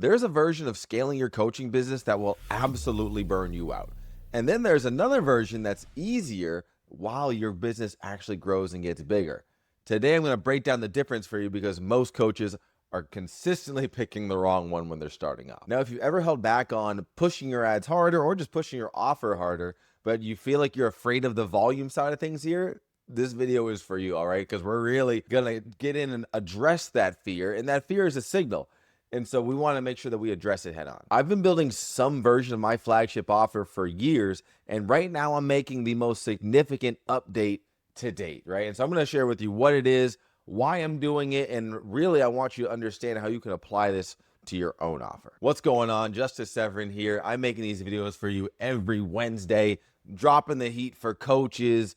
There's a version of scaling your coaching business that will absolutely burn you out. And then there's another version that's easier while your business actually grows and gets bigger. Today, I'm going to break down the difference for you because most coaches are consistently picking the wrong one when they're starting off. Now, if you've ever held back on pushing your ads harder or just pushing your offer harder, but you feel like you're afraid of the volume side of things here, this video is for you, all right? Because we're really going to get in and address that fear. And that fear is a signal. And so we want to make sure that we address it head on. I've been building some version of my flagship offer for years. And right now I'm making the most significant update to date, right? And so I'm going to share with you what it is, why I'm doing it, and really I want you to understand how you can apply this to your own offer. What's going on? Justice Severin here. I'm making these videos for you every Wednesday, dropping the heat for coaches,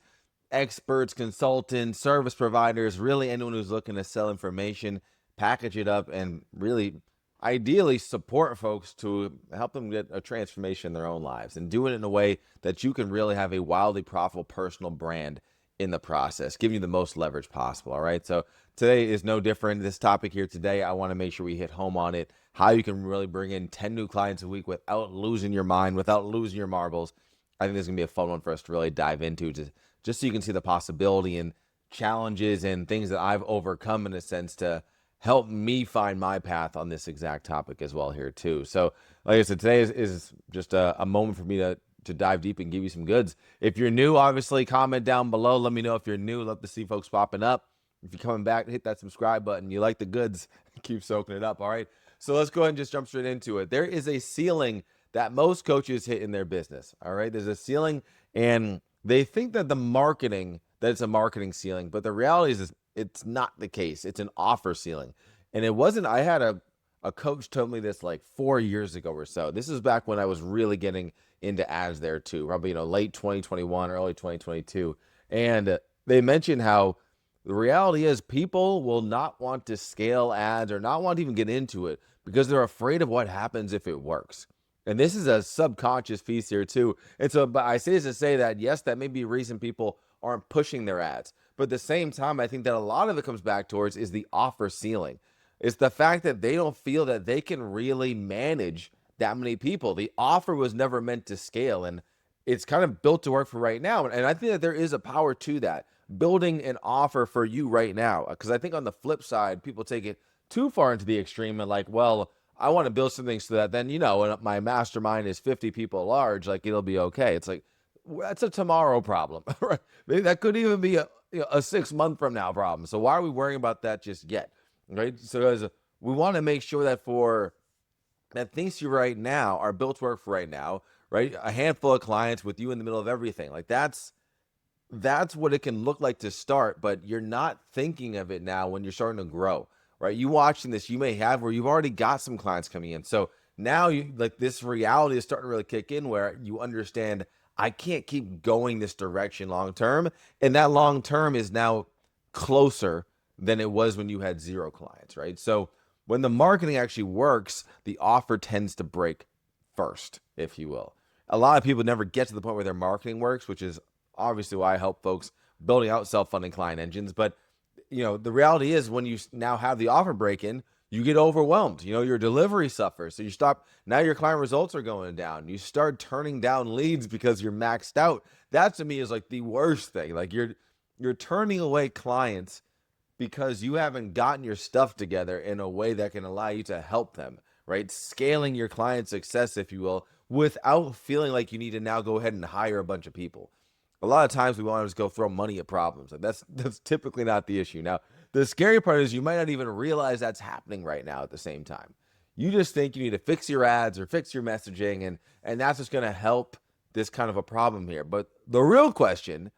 experts, consultants, service providers, really anyone who's looking to sell information, package it up, and really ideally support folks to help them get a transformation in their own lives and do it in a way that you can really have a wildly profitable personal brand in the process, giving you the most leverage possible. All right. So today is no different. This topic here today, I want to make sure we hit home on it, how you can really bring in 10 new clients a week without losing your mind, without losing your marbles. I think this is going to be a fun one for us to really dive into, just so you can see the possibility and challenges and things that I've overcome in a sense to help me find my path on this exact topic as well here too. So like I said, today is just a moment for me to dive deep and give you some goods. If you're new, obviously comment down below. Let me know if you're new. Love to see folks popping up. If you're coming back, hit that subscribe button. You like the goods, keep soaking it up. All right. So let's go ahead and just jump straight into it. There is a ceiling that most coaches hit in their business. All right. There's a ceiling and they think that it's a marketing ceiling, but the reality is it's not the case. It's an offer ceiling. And it wasn't, I had a coach told me this like 4 years ago or so. This is back when I was really getting into ads there too, probably, late 2021, early 2022. And they mentioned how the reality is people will not want to scale ads or not want to even get into it because they're afraid of what happens if it works. And this is a subconscious piece here too. And so, but I say this to say that, yes, that may be a reason people aren't pushing their ads. But at the same time, I think that a lot of it comes back towards is the offer ceiling. It's the fact that they don't feel that they can really manage that many people. The offer was never meant to scale, and it's kind of built to work for right now. And I think that there is a power to that, building an offer for you right now. Because I think on the flip side, people take it too far into the extreme and like, well, I want to build something so that then, when my mastermind is 50 people large, like it'll be okay. It's like, that's a tomorrow problem, right? Maybe that could even be a 6 month from now problem. So why are we worrying about that just yet? Right. So as we want to make sure that for that things you right now are built to work for right now, right? A handful of clients with you in the middle of everything. Like that's what it can look like to start, but you're not thinking of it now when you're starting to grow, right? You watching this, you may have where you've already got some clients coming in. So now you like this reality is starting to really kick in where you understand I can't keep going this direction long term. And that long term is now closer than it was when you had 0 clients, right? So when the marketing actually works, the offer tends to break first, if you will. A lot of people never get to the point where their marketing works, which is obviously why I help folks building out self-funding client engines. But, the reality is when you now have the offer break in, you get overwhelmed. Your delivery suffers. So you stop. Now your client results are going down. You start turning down leads because you're maxed out. That to me is like the worst thing. Like you're turning away clients because you haven't gotten your stuff together in a way that can allow you to help them, right? Scaling your client success, if you will, without feeling like you need to now go ahead and hire a bunch of people. A lot of times we want to just go throw money at problems. Like that's typically not the issue. Now, the scary part is you might not even realize that's happening right now at the same time. You just think you need to fix your ads or fix your messaging, and that's just going to help this kind of a problem here. But the real question,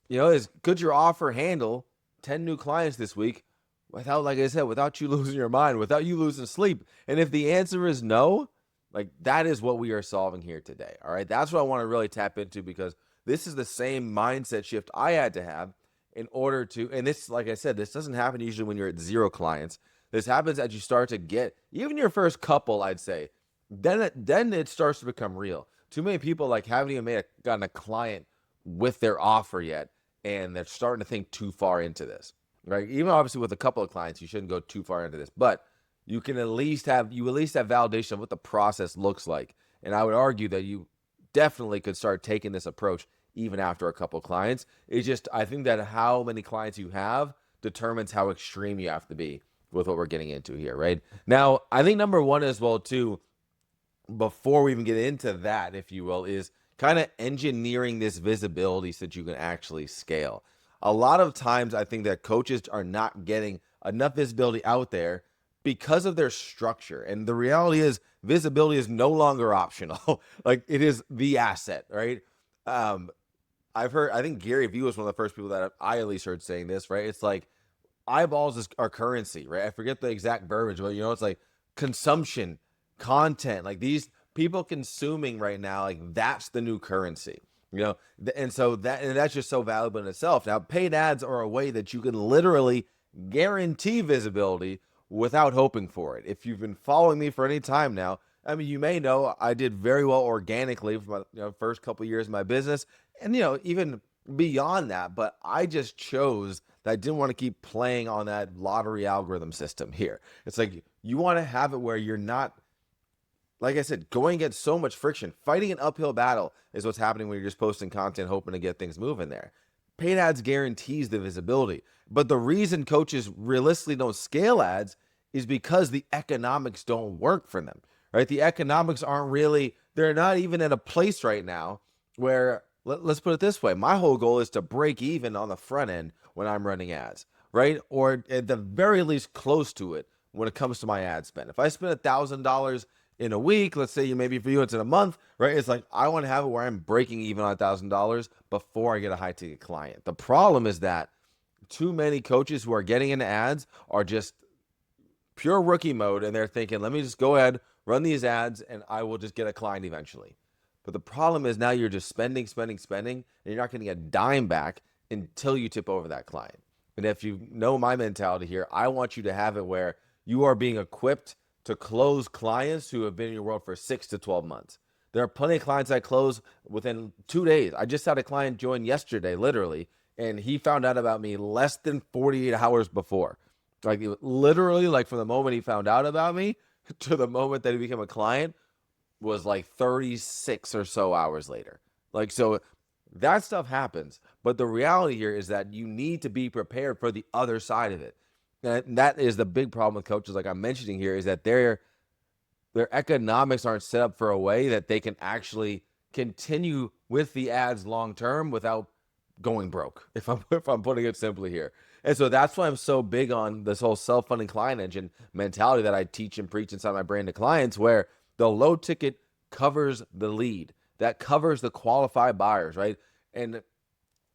is could your offer handle 10 new clients this week without, like I said, without you losing your mind, without you losing sleep? And if the answer is no, like that is what we are solving here today. All right. That's what I want to really tap into because this is the same mindset shift I had to have in order to, and this, like I said, this doesn't happen usually when you're at 0 clients. This happens as you start to get even your first couple, I'd say, then it starts to become real. Too many people like haven't even gotten a client with their offer yet. And they're starting to think too far into this, right? Even obviously with a couple of clients, you shouldn't go too far into this. But you can at least have validation of what the process looks like. And I would argue that you definitely could start taking this approach even after a couple clients. It's just, I think that how many clients you have determines how extreme you have to be with what we're getting into here, right? Now, I think number one as well too, before we even get into that, if you will, is kind of engineering this visibility so that you can actually scale. A lot of times I think that coaches are not getting enough visibility out there because of their structure. And the reality is visibility is no longer optional. Like, it is the asset, right? Um, I think Gary Vee was one of the first people that I at least heard saying this, right? It's like eyeballs is our currency, right? I forget the exact verbiage, but it's like consumption, content, like these people consuming right now, like that's the new currency, and so that's just so valuable in itself. Now, paid ads are a way that you can literally guarantee visibility without hoping for it. If you've been following me for any time now, I mean, you may know I did very well organically for my first couple of years of my business, and even beyond that. But I just chose that I didn't want to keep playing on that lottery algorithm system here. It's like you want to have it where you're not, like I said, going against so much friction. Fighting an uphill battle is what's happening when you're just posting content, hoping to get things moving there. Paid ads guarantees the visibility. But the reason coaches realistically don't scale ads is because the economics don't work for them, right? The economics aren't really, they're not even at a place right now where, let's put it this way. My whole goal is to break even on the front end when I'm running ads, right? Or at the very least close to it when it comes to my ad spend. If I spend $1,000 in a week, let's say maybe for you it's in a month, right? It's like I want to have it where I'm breaking even on $1,000 before I get a high ticket client. The problem is that too many coaches who are getting into ads are just pure rookie mode, and they're thinking, let me just go ahead, run these ads, and I will just get a client eventually. But the problem is now you're just spending, and you're not getting a dime back until you tip over that client. And if you know my mentality here, I want you to have it where you are being equipped to close clients who have been in your world for 6 to 12 months. There are plenty of clients I close within 2 days. I just had a client join yesterday, literally, and he found out about me less than 48 hours before. Like, literally, like from the moment he found out about me to the moment that he became a client was like 36 or so hours later. Like, so that stuff happens. But the reality here is that you need to be prepared for the other side of it. And that is the big problem with coaches, like I'm mentioning here, is that their economics aren't set up for a way that they can actually continue with the ads long term without going broke, if I'm putting it simply here. And so that's why I'm so big on this whole self-funding client engine mentality that I teach and preach inside my brand to clients, where the low ticket covers the lead, that covers the qualified buyers, right? And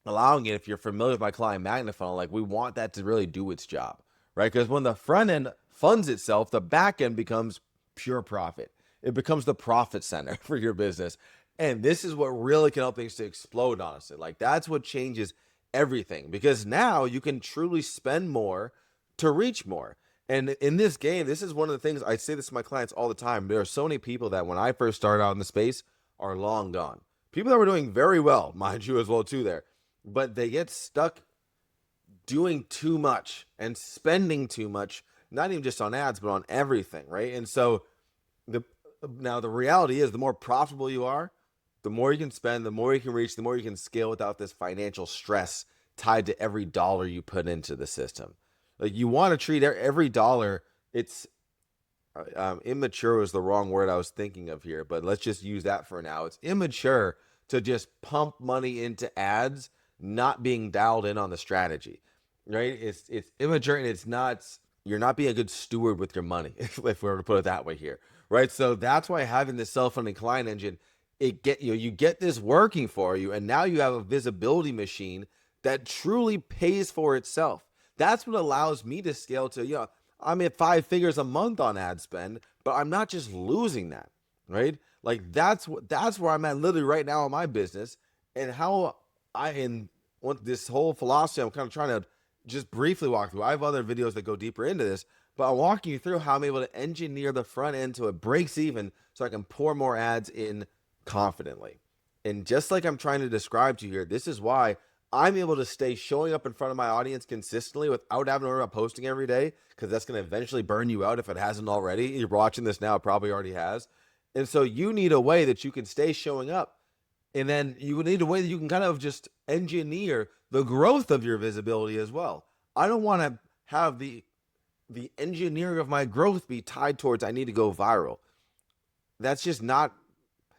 allowing it, if you're familiar with my client magnet funnel, like we want that to really do its job, right? Because when the front end funds itself, the back end becomes pure profit. It becomes the profit center for your business. And this is what really can help things to explode, honestly. Like, that's what changes everything, because now you can truly spend more to reach more. And in this game, this is one of the things I say this to my clients all the time. There are so many people that when I first started out in the space are long gone. People that were doing very well, mind you, as well too there, but they get stuck doing too much and spending too much, not even just on ads, but on everything, right? And so now the reality is, the more profitable you are, the more you can spend, the more you can reach, the more you can scale without this financial stress tied to every dollar you put into the system. Like, you want to treat every dollar, it's immature is the wrong word I was thinking of here, but let's just use that for now. It's immature to just pump money into ads, not being dialed in on the strategy, right? It's immature, and it's not, you're not being a good steward with your money, if we were to put it that way here, right? So that's why having this self-funding client engine, you get this working for you, and now you have a visibility machine that truly pays for itself. That's what allows me to scale to, I'm at 5 figures a month on ad spend, but I'm not just losing that, right? Like, that's where I'm at literally right now in my business, and how this whole philosophy I'm kind of trying to just briefly walk through. I have other videos that go deeper into this, but I'm walking you through how I'm able to engineer the front end so it breaks even, so I can pour more ads in confidently. And just like I'm trying to describe to you here, this is why I'm able to stay showing up in front of my audience consistently without having to worry about posting every day, because that's going to eventually burn you out if it hasn't already. You're watching this now, it probably already has. And so you need a way that you can stay showing up. And then you need a way that you can kind of just engineer the growth of your visibility as well. I don't want to have the engineering of my growth be tied towards I need to go viral. That's just not,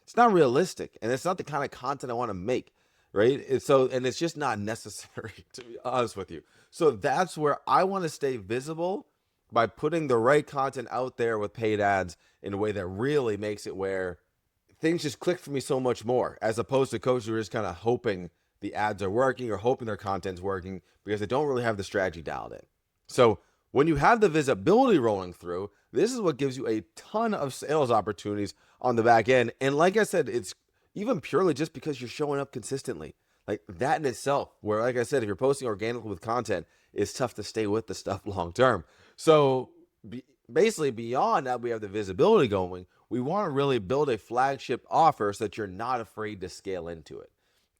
it's not realistic, and it's not the kind of content I want to make, right? And it's just not necessary, to be honest with you. So that's where I want to stay visible by putting the right content out there with paid ads in a way that really makes it where things just click for me so much more, as opposed to coaches who are just kind of hoping the ads are working or hoping their content's working because they don't really have the strategy dialed in. So when you have the visibility rolling through, this is what gives you a ton of sales opportunities on the back end. And like I said, it's even purely just because you're showing up consistently. Like that in itself, where, like I said, if you're posting organically with content, it's tough to stay with the stuff long term. So basically, beyond that, we have the visibility going. We want to really build a flagship offer so that you're not afraid to scale into it.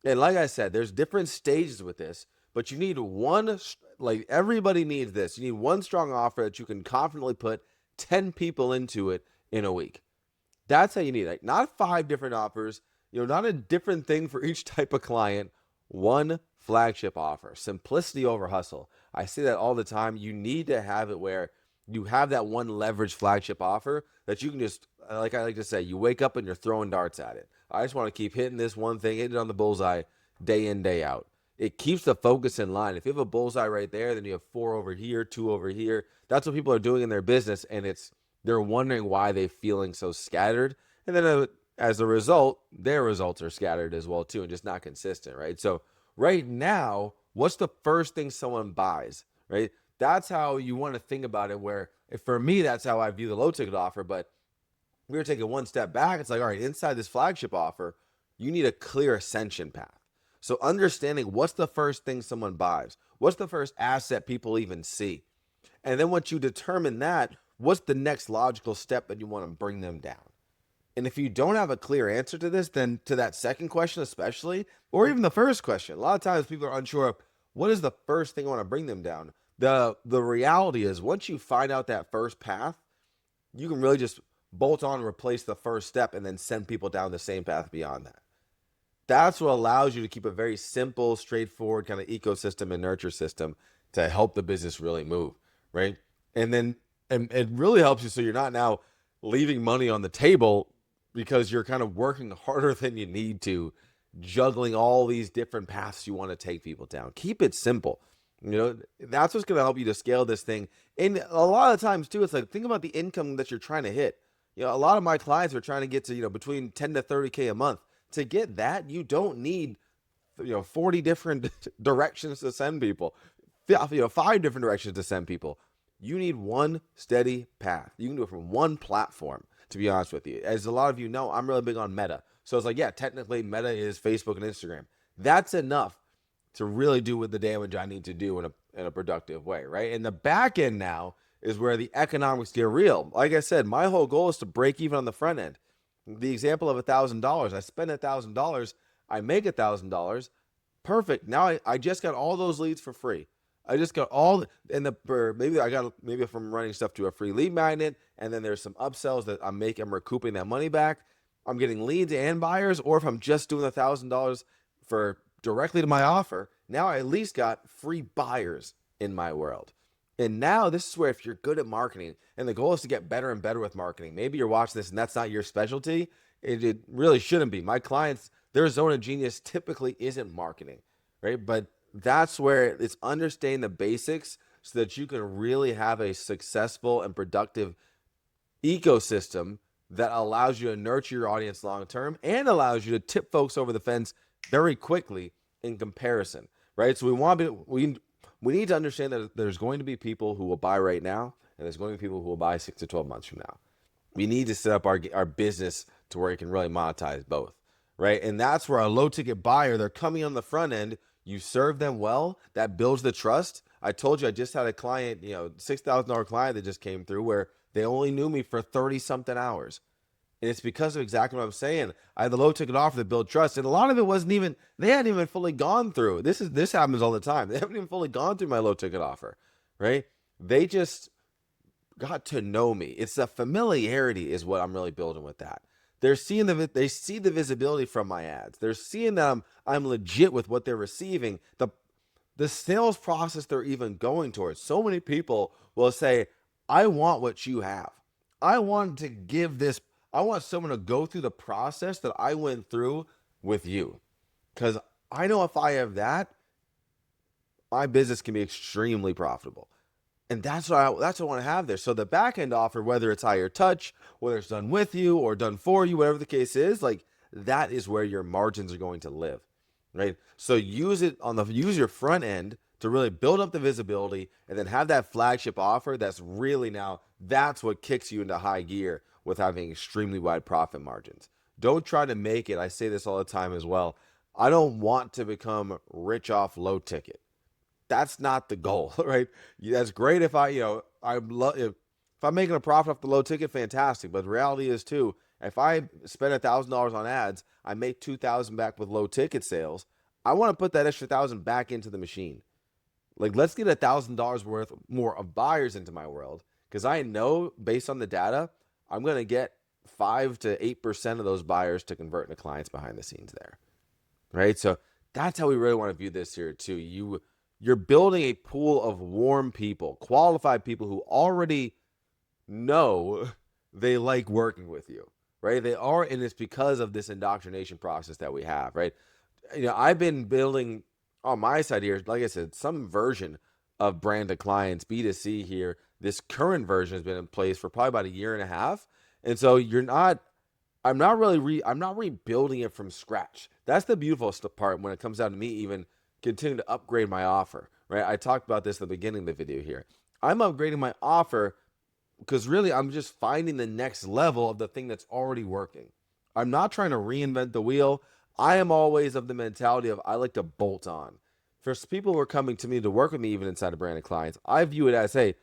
And like I said, there's different stages with this, but you need one, like everybody needs this. You need one strong offer that you can confidently put 10 people into it in a week. That's how you need it. Not 5 different offers, not a different thing for each type of client. One flagship offer. Simplicity over hustle. I say that all the time. You need to have it where you have that one leverage flagship offer that you can just, like I like to say, you wake up and you're throwing darts at it. I just want to keep hitting this one thing, hitting it on the bullseye day in, day out. It keeps the focus in line. If you have a bullseye right there, then you have 4 over here, 2 over here. That's what people are doing in their business, and they're wondering why they're feeling so scattered. And then as a result, their results are scattered as well too, and just not consistent, right? So right now, what's the first thing someone buys, right? That's how you want to think about it, where for me, that's how I view the low ticket offer. But we were taking one step back. It's like, all right, inside this flagship offer, you need a clear ascension path. So understanding what's the first thing someone buys, what's the first asset people even see. And then once you determine that, what's the next logical step that you want to bring them down? And if you don't have a clear answer to this, then to that second question especially, or even the first question, a lot of times people are unsure of what is the first thing I want to bring them down. The reality is, once you find out that first path, you can really just bolt on and replace the first step and then send people down the same path beyond that. That's what allows you to keep a very simple, straightforward kind of ecosystem and nurture system to help the business really move, right? And it really helps you so you're not now leaving money on the table because you're kind of working harder than you need to, juggling all these different paths you want to take people down. Keep it simple. That's what's going to help you to scale this thing. And a lot of times too, it's like, think about the income that you're trying to hit. A lot of my clients are trying to get to, between 10 to 30K a month. To get that, you don't need, 40 different directions to send people, 5 different directions to send people. You need one steady path. You can do it from one platform, to be honest with you. As a lot of you know, I'm really big on Meta. So it's like, yeah, technically Meta is Facebook and Instagram. That's enough to really do with the damage I need to do in a productive way, right? And the back end now is where the economics get real. Like I said, my whole goal is to break even on the front end. The example of $1,000, I spend $1,000, I make $1,000, perfect. Now I just got all those leads for free. I just got maybe from running stuff to a free lead magnet, and then there's some upsells that I'm recouping that money back. I'm getting leads and buyers, or if I'm just doing $1,000 for directly to my offer, now I at least got free buyers in my world. And now this is where, if you're good at marketing, and the goal is to get better and better with marketing, maybe you're watching this and that's not your specialty. It really shouldn't be. My clients, their zone of genius typically isn't marketing, right? But that's where it's understanding the basics so that you can really have a successful and productive ecosystem that allows you to nurture your audience long term and allows you to tip folks over the fence very quickly in comparison, right? So we need to understand that there's going to be people who will buy right now, and there's going to be people who will buy 6 to 12 months from now. We need to set up our business to where you can really monetize both, right? And that's where a low ticket buyer, they're coming on the front end. You serve them well, that builds the trust. I told you I just had a client, $6,000 client that just came through where they only knew me for 30 something hours. And it's because of exactly what I'm saying. I had the low ticket offer that built trust, and a lot of it wasn't even, they hadn't even fully gone through. This happens all the time. They haven't even fully gone through my low ticket offer, right? They just got to know me. It's the familiarity is what I'm really building with that. They see the visibility from my ads. They're seeing that I'm legit with what they're receiving. The sales process they're even going towards. So many people will say, I want what you have. I want to give this, I want someone to go through the process that I went through with you. Because I know if I have that, my business can be extremely profitable. And that's what I want to have there. So the back end offer, whether it's higher touch, whether it's done with you or done for you, whatever the case is, like that is where your margins are going to live, right? So use your front end to really build up the visibility, and then have that flagship offer. That's what kicks you into high gear with having extremely wide profit margins. Don't try to make it. I say this all the time as well. I don't want to become rich off low ticket. That's not the goal, right? That's great if if I'm making a profit off the low ticket, fantastic. But the reality is too, if I spend $1,000 on ads, I make 2,000 back with low ticket sales. I want to put that extra 1,000 back into the machine. Like, let's get $1,000 worth more of buyers into my world, because I know based on the data, I'm going to get 5 to 8% of those buyers to convert into clients behind the scenes there, right? So that's how we really want to view this here too. You're building a pool of warm people, qualified people who already know they like working with you, right? They are, and it's because of this indoctrination process that we have, right? I've been building on my side here, like I said, some version of brand to clients, B2C here. This current version has been in place for probably about a year and a half. And so I'm not rebuilding it from scratch. That's the beautiful part when it comes down to me even continue to upgrade my offer, right? I talked about this at the beginning of the video here. I'm upgrading my offer because really I'm just finding the next level of the thing that's already working. I'm not trying to reinvent the wheel. I am always of the mentality of I like to bolt on. For people who are coming to me to work with me, even inside of branded clients, I view it as, hey,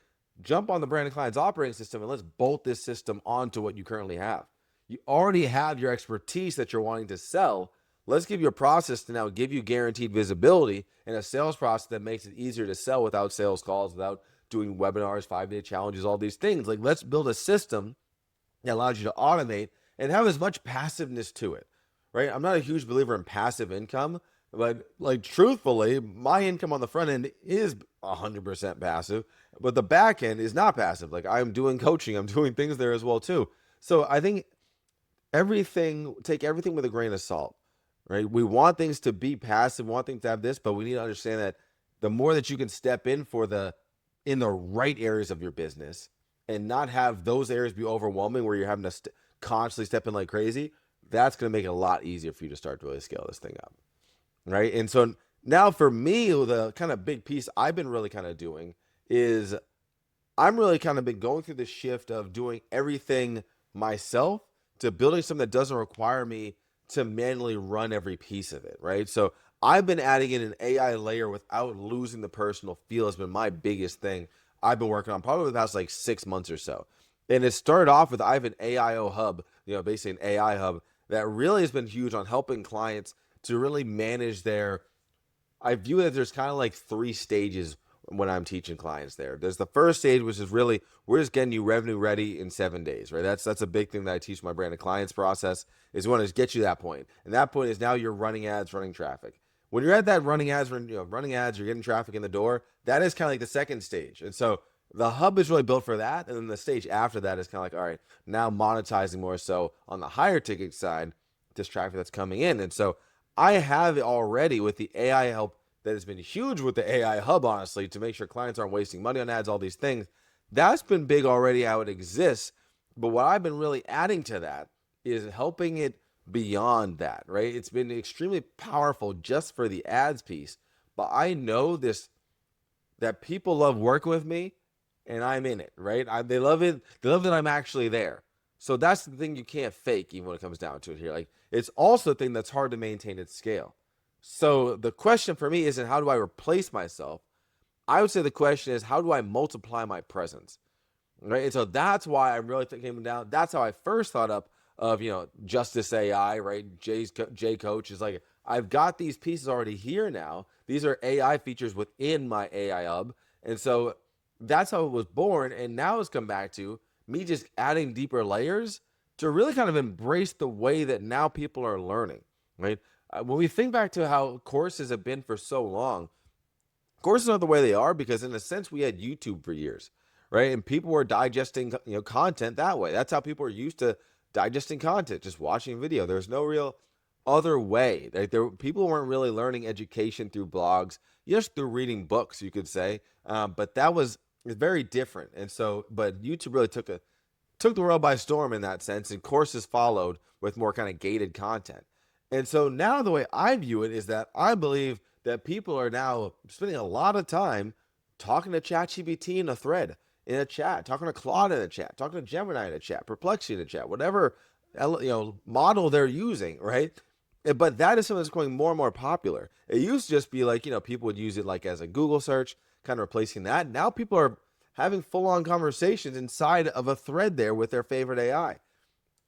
jump on the branded clients operating system and let's bolt this system onto what you currently have. You already have your expertise that you're wanting to sell. Let's give you a process to now give you guaranteed visibility and a sales process that makes it easier to sell without sales calls, without doing webinars, 5-day challenges, all these things. Like, let's build a system that allows you to automate and have as much passiveness to it, right? I'm not a huge believer in passive income, but like truthfully, my income on the front end is 100% passive, but the back end is not passive. Like, I'm doing coaching, I'm doing things there as well too. So I think take everything with a grain of salt, right? We want things to be passive, we want things to have this, but we need to understand that the more that you can step in in the right areas of your business and not have those areas be overwhelming where you're having to constantly step in like crazy, that's going to make it a lot easier for you to start to really scale this thing up, right? And so now for me, the kind of big piece I've been really kind of doing is I'm really kind of been going through the shift of doing everything myself to building something that doesn't require me to manually run every piece of it, right? So I've been adding in an AI layer without losing the personal feel has been my biggest thing I've been working on probably the past like 6 months or so. And it started off with I have an AIO hub, basically an AI hub that really has been huge on helping clients to really manage I view that there's kind of like 3 stages when I'm teaching clients there. There's the first stage, which is really, we're just getting you revenue ready in 7 days, right? That's a big thing that I teach my branded clients process is we want to get you to that point. And that point is now you're running ads, running traffic. When you're at that running ads, you're getting traffic in the door. That is kind of like the second stage. And so the hub is really built for that. And then the stage after that is kind of like, all right, now monetizing more so on the higher ticket side, this traffic that's coming in. And so I have it already with the AI help that has been huge with the AI hub, honestly, to make sure clients aren't wasting money on ads, all these things. That's been big already how it exists. But what I've been really adding to that is helping it beyond that, right? It's been extremely powerful just for the ads piece. But I know that people love working with me and I'm in it, right? They love it. They love that I'm actually there. So that's the thing you can't fake even when it comes down to it here. Like, it's also a thing that's hard to maintain at scale. So the question for me isn't how do I replace myself? I would say the question is how do I multiply my presence, right? And so that's why I'm really thinking down. That's how I first thought up of, Justice AI, right? J Coach is like, I've got these pieces already here now. These are AI features within my AI hub. And so that's how it was born. And now it's come back to me just adding deeper layers to really kind of embrace the way that now people are learning, right? When we think back to how courses have been for so long, courses are the way they are because in a sense we had YouTube for years, right? And people were digesting, content that way. That's how people are used to digesting content, just watching video. There's no real other way. Like people weren't really learning education through blogs, just through reading books, you could say. But that was very different. And so, but YouTube really took the world by storm in that sense, and courses followed with more kind of gated content. And so now the way I view it is that I believe that people are now spending a lot of time talking to ChatGPT in a thread, in a chat, talking to Claude in a chat, talking to Gemini in a chat, Perplexity in a chat, whatever model they're using, right? But that is something that's going more and more popular. It used to just be like, people would use it like as a Google search, kind of replacing that. Now people are having full-on conversations inside of a thread there with their favorite AI.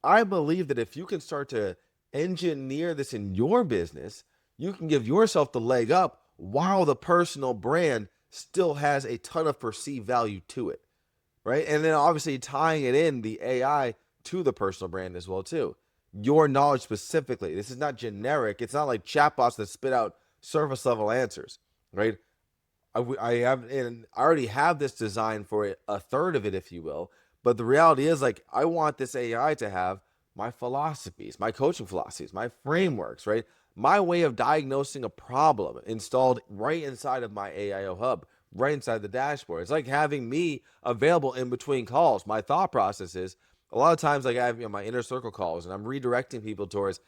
I believe that if you can start to engineer this in your business, you can give yourself the leg up while the personal brand still has a ton of perceived value to it, right? And then obviously tying it in the AI to the personal brand as well too. Your knowledge specifically. This is not generic. It's not like chatbots that spit out surface level answers, right? I already have this design for a third of it, if you will. But the reality is, like, I want this AI to have my philosophies, my coaching philosophies, my frameworks, right? My way of diagnosing a problem installed right inside of my AIO hub, right inside the dashboard. It's like having me available in between calls. My thought process is a lot of times, like I have my inner circle calls, and I'm redirecting people towards,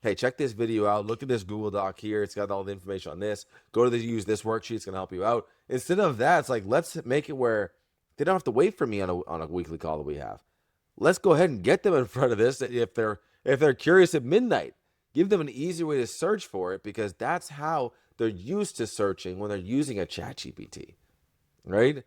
hey, check this video out. Look at this Google Doc here. It's got all the information on this. Go to use this worksheet. It's going to help you out. Instead of that, it's like, let's make it where they don't have to wait for me on a weekly call that we have. Let's go ahead and get them in front of this. If they're curious at midnight, give them an easy way to search for it, because that's how they're used to searching when they're using a ChatGPT, right?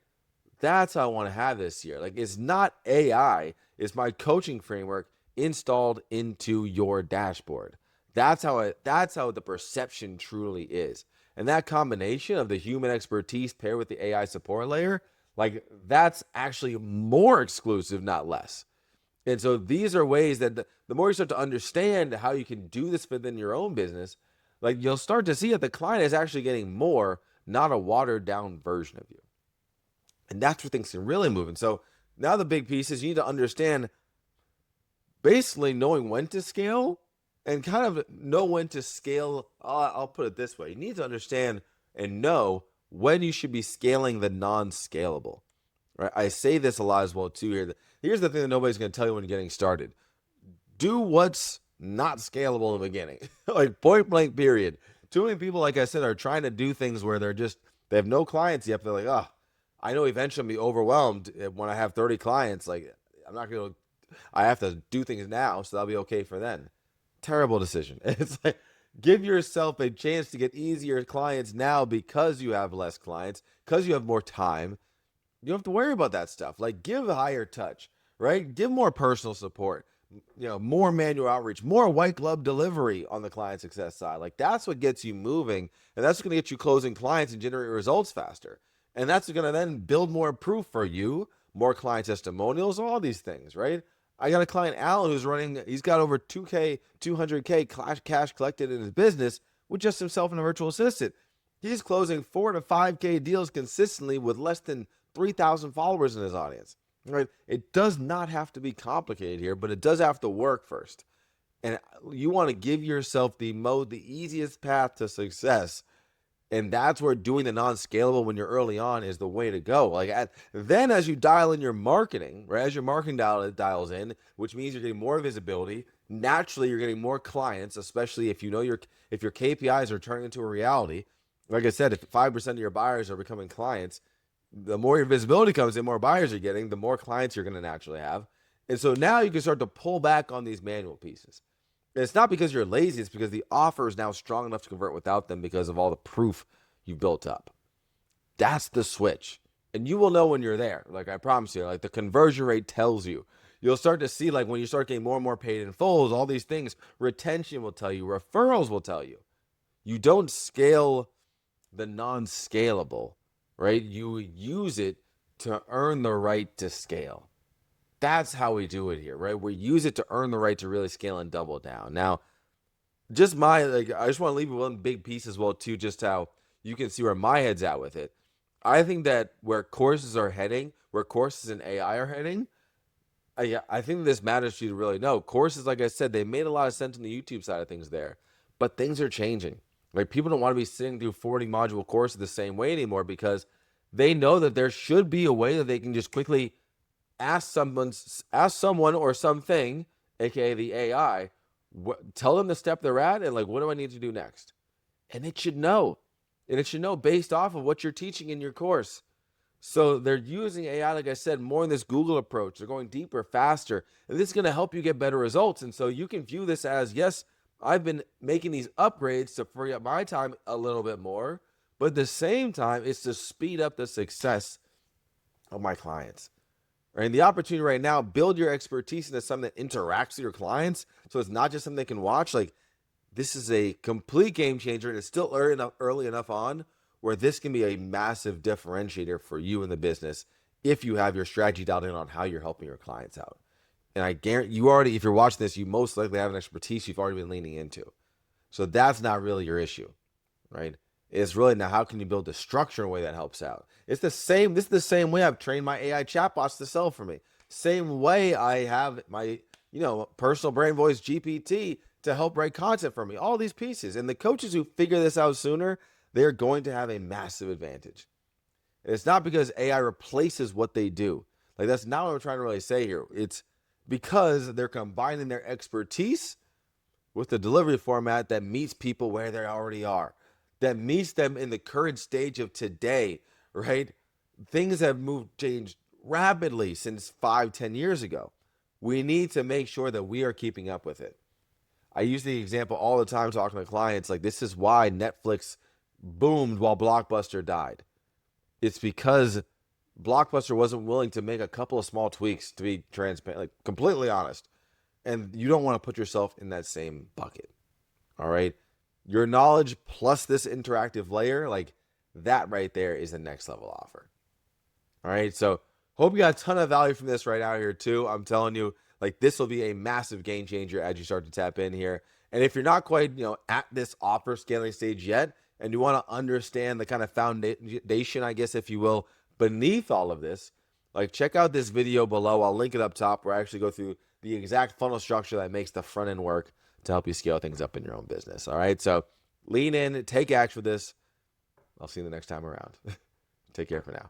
That's how I want to have this here. Like, it's not AI. It's my coaching framework installed into your dashboard. That's how the perception truly is. And that combination of the human expertise paired with the AI support layer, like, that's actually more exclusive, not less. And so these are ways that the more you start to understand how you can do this within your own business, like, you'll start to see that the client is actually getting more, not a watered down version of you. And that's where things can really move. And so now the big piece is you need to understand basically knowing when to scale and kind of know when to scale. I'll put it this way. You need to understand and know when you should be scaling the non-scalable, right? I say this a lot as well too here. Here's the thing that nobody's going to tell you when you're getting started. Do what's not scalable in the beginning. Like, point blank period. Too many people, like I said, are trying to do things where they have no clients yet. They're like, oh, I know eventually I'm going to be overwhelmed when I have 30 clients. Like, I have to do things now, so that'll be okay for then. Terrible decision. It's like, give yourself a chance to get easier clients now because you have less clients, because you have more time. You don't have to worry about that stuff. Like, give a higher touch, right? Give more personal support, more manual outreach, more white glove delivery on the client success side. Like, that's what gets you moving, and that's going to get you closing clients and generate results faster. And that's going to then build more proof for you, more client testimonials, all these things, right? I got a client, Alan, he's got over 200K cash collected in his business with just himself and a virtual assistant. He's closing 4 to 5K deals consistently with less than 3,000 followers in his audience, right? It does not have to be complicated here, but it does have to work first. And you want to give yourself the easiest path to success. And that's where doing the non-scalable when you're early on is the way to go. Then as you dial in your marketing, right? As your marketing dials in, which means you're getting more visibility, naturally you're getting more clients, especially if your KPIs are turning into a reality. Like I said, if 5% of your buyers are becoming clients, the more your visibility comes in, more buyers you're getting, the more clients you're going to naturally have. And so now you can start to pull back on these manual pieces. It's not because you're lazy. It's because the offer is now strong enough to convert without them because of all the proof you've built up. That's the switch. And you will know when you're there. Like, I promise you, like, the conversion rate tells you. You'll start to see, like, when you start getting more and more paid in fulls, all these things, retention will tell you, referrals will tell you. You don't scale the non-scalable, right? You use it to earn the right to scale. That's how we do it here, right? We use it to earn the right to really scale and double down. Now, just I just want to leave you one big piece as well too, just how you can see where my head's at with it. I think that where courses are heading, where courses and AI are heading, I think this matters for you to really know. Courses, like I said, they made a lot of sense on the YouTube side of things there, but things are changing. Like, people don't want to be sitting through 40 module courses the same way anymore, because they know that there should be a way that they can just quickly ask someone or something, aka the AI, tell them the step they're at, and like, what do I need to do next? And it should know. And it should know based off of what you're teaching in your course. So they're using AI, like I said, more in this Google approach. They're going deeper, faster, and this is going to help you get better results. And so you can view this as, yes, I've been making these upgrades to free up my time a little bit more, but at the same time, it's to speed up the success of my clients. Right? And the opportunity right now, build your expertise into something that interacts with your clients, so it's not just something they can watch. Like, this is a complete game changer, and it's still early enough on where this can be a massive differentiator for you in the business if you have your strategy dialed in on how you're helping your clients out. And I guarantee you already, if you're watching this, you most likely have an expertise you've already been leaning into. So that's not really your issue, right? It's really now, how can you build the structure in a way that helps out? This is the same way I've trained my AI chatbots to sell for me. Same way I have my, personal brain voice GPT to help write content for me. All these pieces. And the coaches who figure this out sooner, they're going to have a massive advantage. And it's not because AI replaces what they do. Like, that's not what I'm trying to really say here. It's because they're combining their expertise with the delivery format that meets people where they already are, that meets them in the current stage of today, right? Things have changed rapidly since 5-10 years ago. We need to make sure that we are keeping up with it. I use the example all the time talking to clients, like, this is why Netflix boomed while Blockbuster died. It's because Blockbuster wasn't willing to make a couple of small tweaks, to be transparent, like, completely honest. And you don't want to put yourself in that same bucket. All right. Your knowledge plus this interactive layer, like, that right there is the next level offer. All right. So hope you got a ton of value from this right out here too. I'm telling you, like, this will be a massive game changer as you start to tap in here. And if you're not quite, at this offer scaling stage yet, and you want to understand the kind of foundation, I guess, if you will, beneath all of this, like, check out this video below. I'll link it up top, where I actually go through the exact funnel structure that makes the front end work to help you scale things up in your own business. All right. So lean in, take action with this. I'll see you the next time around. Take care for now.